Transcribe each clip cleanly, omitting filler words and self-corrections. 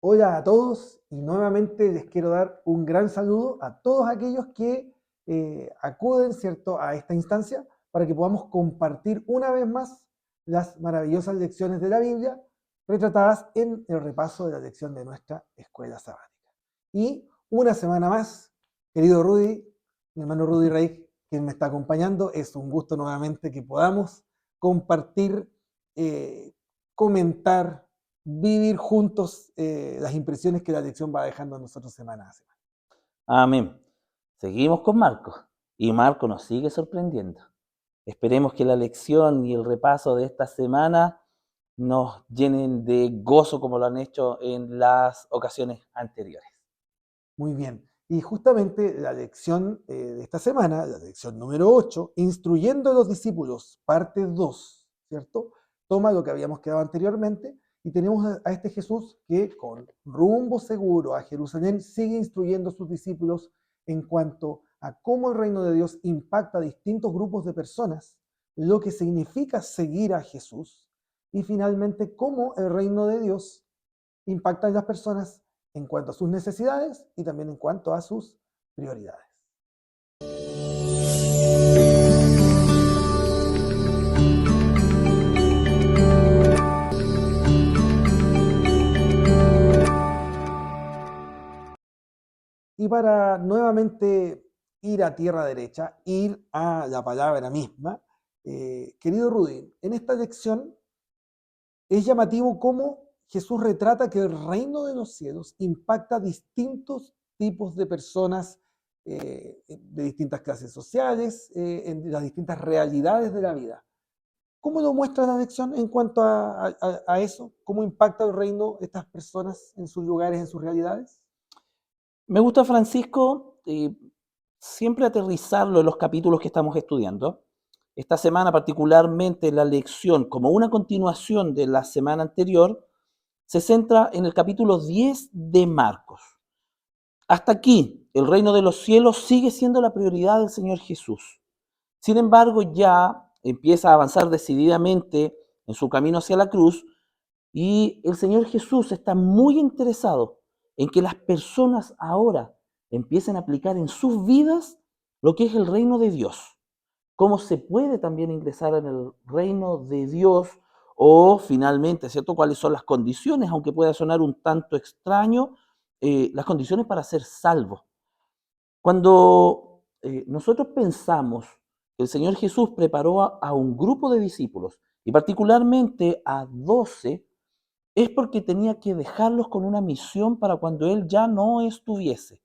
Hola a todos y nuevamente les quiero dar un gran saludo a todos aquellos que acuden, ¿cierto?, a esta instancia para que podamos compartir una vez más las maravillosas lecciones de la Biblia retratadas en el repaso de la lección de nuestra escuela sabática. Y una semana más, querido Rudy, mi hermano Rudy Reich, quien me está acompañando, es un gusto nuevamente que podamos compartir, comentar, vivir juntos las impresiones que la lección va dejando a nosotros semana a semana. Amén. Seguimos con Marcos y Marcos nos sigue sorprendiendo. Esperemos que la lección y el repaso de esta semana nos llenen de gozo como lo han hecho en las ocasiones anteriores. Muy bien. Y justamente la lección de esta semana, la lección número 8, instruyendo a los discípulos, parte 2, ¿cierto? Toma lo que habíamos quedado anteriormente y tenemos a este Jesús que con rumbo seguro a Jerusalén sigue instruyendo a sus discípulos en cuanto a cómo el reino de Dios impacta a distintos grupos de personas, lo que significa seguir a Jesús y finalmente cómo el reino de Dios impacta en las personas en cuanto a sus necesidades y también en cuanto a sus prioridades. Y para nuevamente ir a tierra derecha, ir a la palabra misma, querido Rudy, en esta lección es llamativo cómo Jesús retrata que el reino de los cielos impacta a distintos tipos de personas de distintas clases sociales, en las distintas realidades de la vida. ¿Cómo lo muestra la lección en cuanto a eso? ¿Cómo impacta el reino estas personas en sus lugares, en sus realidades? Me gusta, Francisco, siempre aterrizarlo en los capítulos que estamos estudiando. Esta semana particularmente la lección, como una continuación de la semana anterior, se centra en el capítulo 10 de Marcos. Hasta aquí, el reino de los cielos sigue siendo la prioridad del Señor Jesús. Sin embargo, ya empieza a avanzar decididamente en su camino hacia la cruz y el Señor Jesús está muy interesado en que las personas ahora empiecen a aplicar en sus vidas lo que es el reino de Dios. Cómo se puede también ingresar en el reino de Dios o finalmente, ¿cierto? ¿Cuáles son las condiciones? Aunque pueda sonar un tanto extraño, las condiciones para ser salvo. Cuando nosotros pensamos que el Señor Jesús preparó a un grupo de discípulos y particularmente a 12, es porque tenía que dejarlos con una misión para cuando Él ya no estuviese.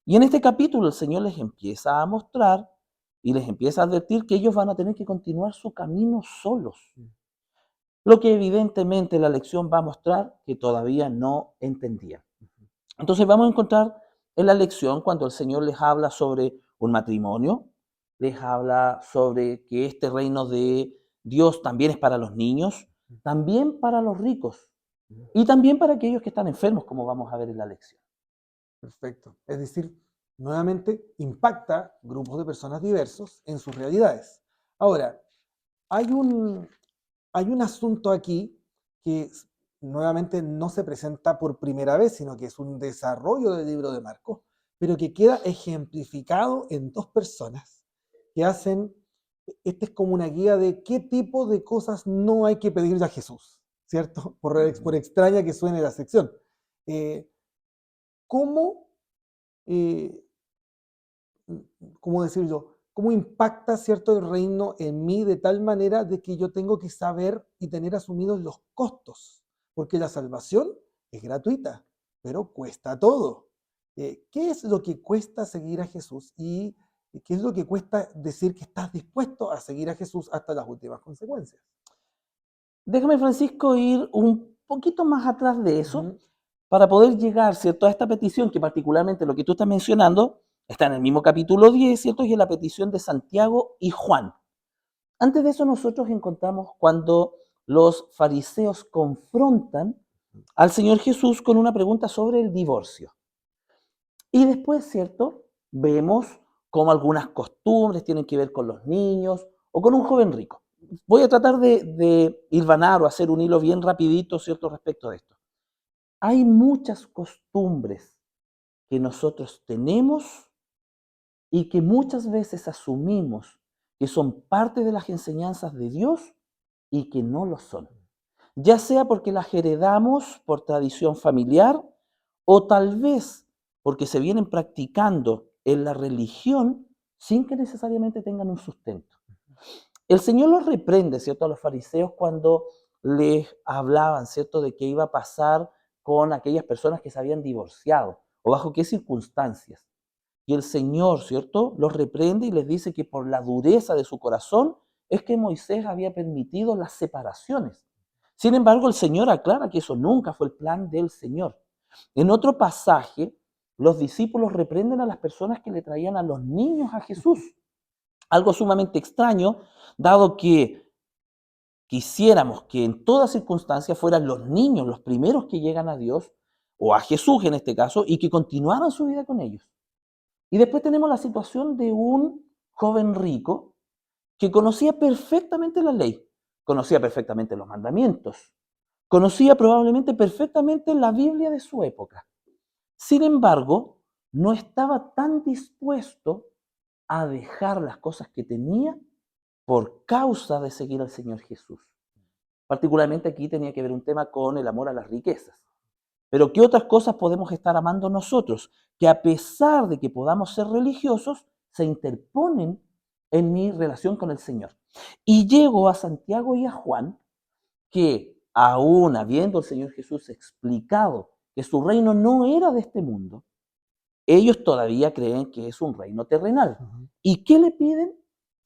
Y en este capítulo el Señor les empieza a mostrar y les empieza a advertir que ellos van a tener que continuar su camino solos. Lo que evidentemente la lección va a mostrar que todavía no entendían. Entonces vamos a encontrar en la lección cuando el Señor les habla sobre un matrimonio, les habla sobre que este reino de Dios también es para los niños, también para los ricos y también para aquellos que están enfermos, como vamos a ver en la lección. Perfecto. Es decir, nuevamente impacta grupos de personas diversos en sus realidades. Ahora, hay un, hay un asunto aquí que nuevamente no se presenta por primera vez, sino que es un desarrollo del libro de Marcos, pero que queda ejemplificado en dos personas que hacen, este es como una guía de qué tipo de cosas no hay que pedirle a Jesús, ¿cierto? Por extraña que suene la sección. Eh, ¿Cómo, eh, cómo decirlo? ¿Cómo impacta, cierto, el reino en mí de tal manera de que yo tengo que saber y tener asumidos los costos? Porque la salvación es gratuita, pero cuesta todo. ¿Qué es lo que cuesta seguir a Jesús? ¿Y qué es lo que cuesta decir que estás dispuesto a seguir a Jesús hasta las últimas consecuencias? Déjame, Francisco, ir un poquito más atrás de eso Ujú. para poder llegar, ¿cierto?, a esta petición que particularmente lo que tú estás mencionando está en el mismo capítulo 10, ¿cierto?, y es la petición de Santiago y Juan. Antes de eso nosotros encontramos cuando los fariseos confrontan al Señor Jesús con una pregunta sobre el divorcio. Y después, ¿cierto?, vemos cómo algunas costumbres tienen que ver con los niños o con un joven rico. Voy a tratar de hilvanar o hacer un hilo bien rapidito, ¿cierto?, respecto de esto. Hay muchas costumbres que nosotros tenemos y que muchas veces asumimos que son parte de las enseñanzas de Dios y que no lo son. Ya sea porque las heredamos por tradición familiar o tal vez porque se vienen practicando en la religión sin que necesariamente tengan un sustento. El Señor los reprende, ¿cierto?, a los fariseos cuando les hablaban, ¿cierto?, de qué iba a pasar con aquellas personas que se habían divorciado o bajo qué circunstancias. Y el Señor, ¿cierto?, los reprende y les dice que por la dureza de su corazón es que Moisés había permitido las separaciones. Sin embargo, el Señor aclara que eso nunca fue el plan del Señor. En otro pasaje, los discípulos reprenden a las personas que le traían a los niños a Jesús. Algo sumamente extraño, dado que quisiéramos que en todas circunstancias fueran los niños los primeros que llegan a Dios, o a Jesús en este caso, y que continuaran su vida con ellos. Y después tenemos la situación de un joven rico que conocía perfectamente la ley, conocía perfectamente los mandamientos, conocía probablemente perfectamente la Biblia de su época. Sin embargo, no estaba tan dispuesto a dejar las cosas que tenía por causa de seguir al Señor Jesús. Particularmente aquí tenía que ver un tema con el amor a las riquezas. Pero ¿qué otras cosas podemos estar amando nosotros? Que a pesar de que podamos ser religiosos, se interponen en mi relación con el Señor. Y llego a Santiago y a Juan, que aún habiendo el Señor Jesús explicado que su reino no era de este mundo, ellos todavía creen que es un reino terrenal. ¿Y qué le piden?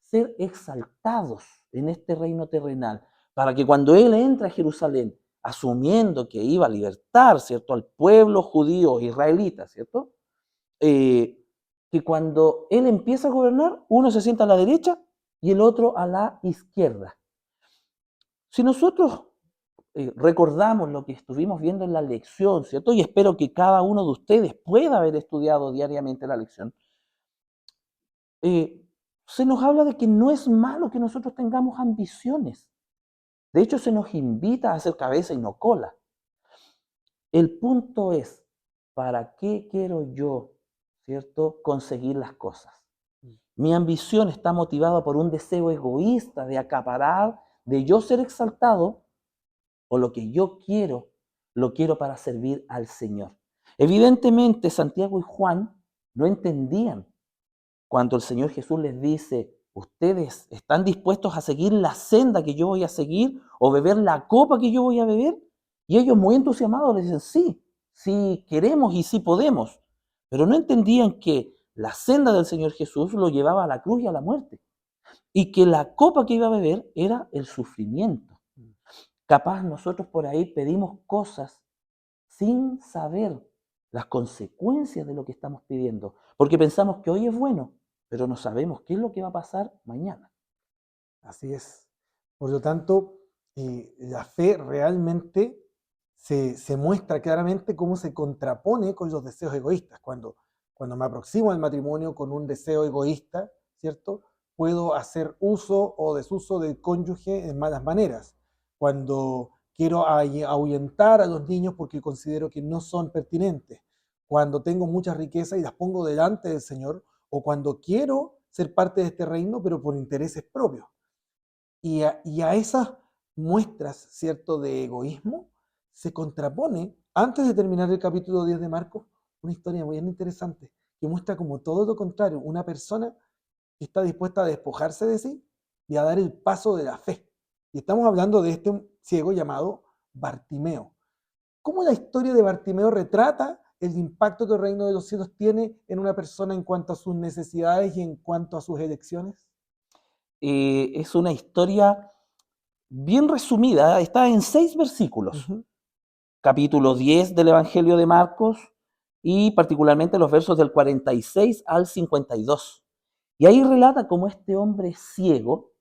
Ser exaltados en este reino terrenal, para que cuando Él entre a Jerusalén, asumiendo que iba a libertar, ¿cierto?, al pueblo judío israelita, ¿cierto?, que cuando Él empieza a gobernar, uno se sienta a la derecha y el otro a la izquierda. Si nosotros recordamos lo que estuvimos viendo en la lección, ¿cierto? Y espero que cada uno de ustedes pueda haber estudiado diariamente la lección. Se nos habla de que no es malo que nosotros tengamos ambiciones. De hecho, se nos invita a hacer cabeza y no cola. El punto es, ¿para qué quiero yo, ¿cierto?, conseguir las cosas? Mi ambición está motivada por un deseo egoísta de acaparar, de yo ser exaltado, o lo que yo quiero, lo quiero para servir al Señor. Evidentemente, Santiago y Juan no entendían cuando el Señor Jesús les dice, ¿ustedes están dispuestos a seguir la senda que yo voy a seguir o beber la copa que yo voy a beber? Y ellos muy entusiasmados les dicen, sí, sí queremos y sí podemos. Pero no entendían que la senda del Señor Jesús lo llevaba a la cruz y a la muerte. Y que la copa que iba a beber era el sufrimiento. Capaz nosotros por ahí pedimos cosas sin saber las consecuencias de lo que estamos pidiendo, porque pensamos que hoy es bueno, pero no sabemos qué es lo que va a pasar mañana. Así es. Por lo tanto, la fe realmente se muestra claramente cómo se contrapone con los deseos egoístas. Cuando me aproximo al matrimonio con un deseo egoísta, ¿cierto? Puedo hacer uso o desuso del cónyuge en malas maneras. Cuando quiero ahuyentar a los niños porque considero que no son pertinentes. Cuando tengo muchas riquezas y las pongo delante del Señor, o cuando quiero ser parte de este reino, pero por intereses propios. Y a esas muestras, ¿cierto?, de egoísmo, se contrapone, antes de terminar el capítulo 10 de Marcos, una historia muy interesante, que muestra como todo lo contrario, una persona que está dispuesta a despojarse de sí y a dar el paso de la fe. Y estamos hablando de este ciego llamado Bartimeo. ¿Cómo la historia de Bartimeo retrata el impacto que el reino de los cielos tiene en una persona en cuanto a sus necesidades y en cuanto a sus elecciones? Es una historia bien resumida, está en 6 versículos. Capítulo 10 del Evangelio de Marcos y particularmente los versos del 46 al 52. Y ahí relata cómo este hombre ciego,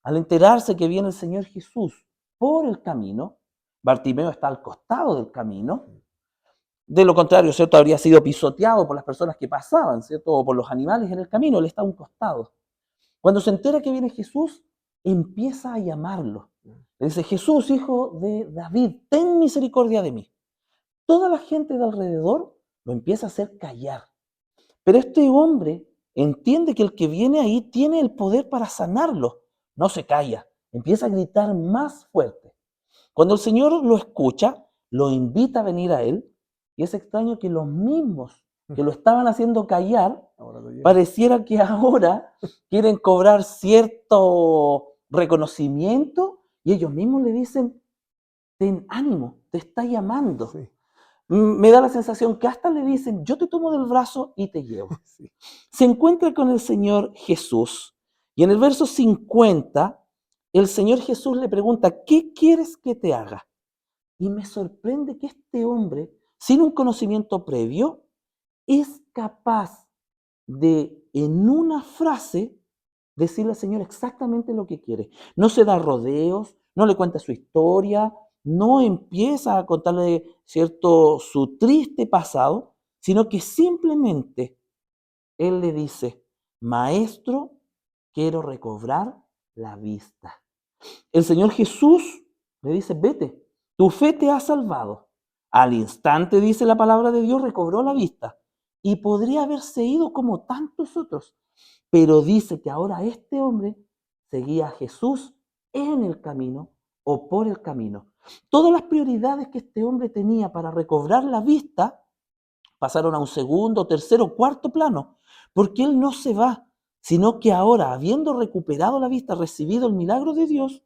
al enterarse que viene el Señor Jesús por el camino, Bartimeo está al costado del camino, de lo contrario, ¿cierto?, habría sido pisoteado por las personas que pasaban, ¿cierto?, o por los animales en el camino, él está a un costado. Cuando se entera que viene Jesús, empieza a llamarlo. Le dice, Jesús, hijo de David, ten misericordia de mí. toda la gente de alrededor lo empieza a hacer callar. Pero este hombre entiende que el que viene ahí tiene el poder para sanarlo. No se calla, empieza a gritar más fuerte. Cuando el Señor lo escucha, lo invita a venir a él, y es extraño que los mismos que lo estaban haciendo callar, Ahora lo llevo. pareciera que ahora quieren cobrar cierto reconocimiento y ellos mismos le dicen, ten ánimo, te está llamando. Sí, Me da la sensación que hasta le dicen, yo te tomo del brazo y te llevo. sí. Se encuentra con el Señor Jesús y en el verso 50, el Señor Jesús le pregunta, ¿qué quieres que te haga? Y me sorprende que este hombre, sin un conocimiento previo, es capaz de, en una frase, decirle al Señor exactamente lo que quiere. No se da rodeos, no le cuenta su historia, no empieza a contarle, cierto, su triste pasado, sino que simplemente él le dice, Maestro, quiero recobrar la vista. El Señor Jesús le dice, vete, tu fe te ha salvado. Al instante, dice la palabra de Dios, recobró la vista. Y podría haberse ido como tantos otros. Pero dice que ahora este hombre seguía a Jesús en el camino o por el camino. Todas las prioridades que este hombre tenía para recobrar la vista pasaron a un segundo, tercero, cuarto plano, porque él no se va, sino que ahora, habiendo recuperado la vista, recibido el milagro de Dios,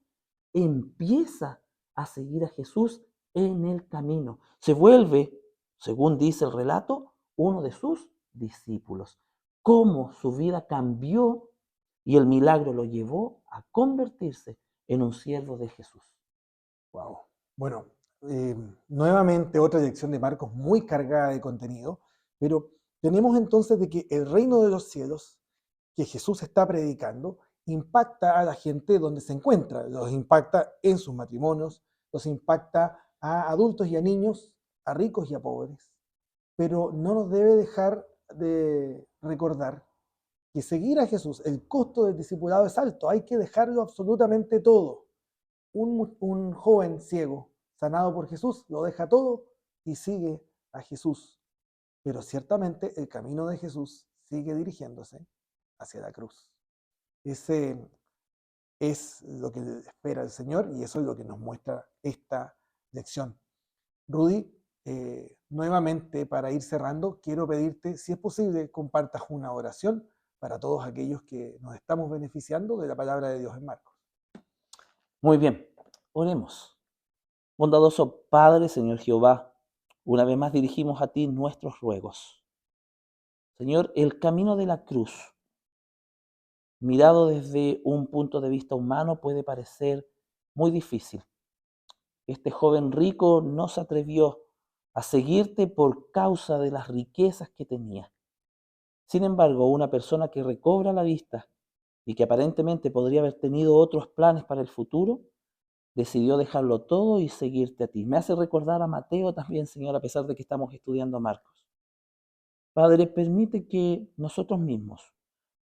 empieza a seguir a Jesús en el camino. Se vuelve, según dice el relato, uno de sus discípulos. Cómo su vida cambió y el milagro lo llevó a convertirse en un siervo de Jesús. Wow. Bueno, nuevamente otra lección de Marcos muy cargada de contenido, pero tenemos entonces de que el reino de los cielos que Jesús está predicando impacta a la gente donde se encuentra, los impacta en sus matrimonios, los impacta a adultos y a niños, a ricos y a pobres, pero no nos debe dejar de recordar que seguir a Jesús, el costo del discipulado es alto, hay que dejarlo absolutamente todo. Un joven ciego sanado por Jesús lo deja todo y sigue a Jesús. Pero ciertamente el camino de Jesús sigue dirigiéndose hacia la cruz. Ese es lo que espera el Señor y eso es lo que nos muestra esta lección. Rudy, nuevamente para ir cerrando, quiero pedirte, si es posible, compartas una oración para todos aquellos que nos estamos beneficiando de la palabra de Dios en Marcos. Muy bien, oremos. Bondadoso Padre, Señor Jehová, una vez más dirigimos a ti nuestros ruegos. Señor, el camino de la cruz, mirado desde un punto de vista humano, puede parecer muy difícil. Este joven rico no se atrevió a seguirte por causa de las riquezas que tenía. Sin embargo, una persona que recobra la vista y que aparentemente podría haber tenido otros planes para el futuro, decidió dejarlo todo y seguirte a ti. Me hace recordar a Mateo también, Señor, a pesar de que estamos estudiando a Marcos. Padre, permite que nosotros mismos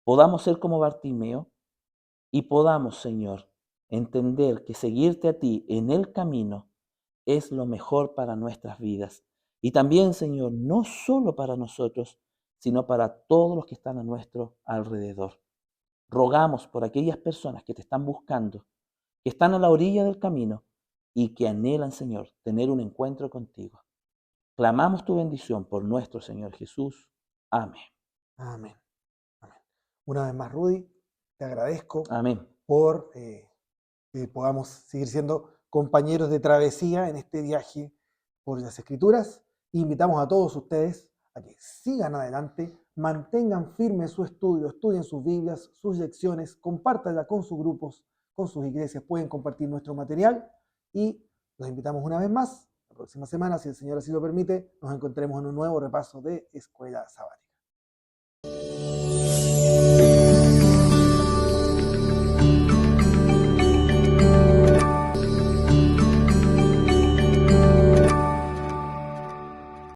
podamos ser como Bartimeo y podamos, Señor, entender que seguirte a ti en el camino es lo mejor para nuestras vidas. Y también, Señor, no solo para nosotros, sino para todos los que están a nuestro alrededor. Rogamos por aquellas personas que te están buscando, que están a la orilla del camino y que anhelan, Señor, tener un encuentro contigo. Clamamos tu bendición por nuestro Señor Jesús. Amén. Amén. Amén. Una vez más, Rudy, te agradezco Amén. por que podamos seguir siendo compañeros de travesía en este viaje por las Escrituras. Invitamos a todos ustedes a que sigan adelante, mantengan firme su estudio, estudien sus Biblias, sus lecciones, compártanla con sus grupos, con sus iglesias, pueden compartir nuestro material y los invitamos una vez más. La próxima semana, si el Señor así lo permite, nos encontremos en un nuevo repaso de Escuela Sabática.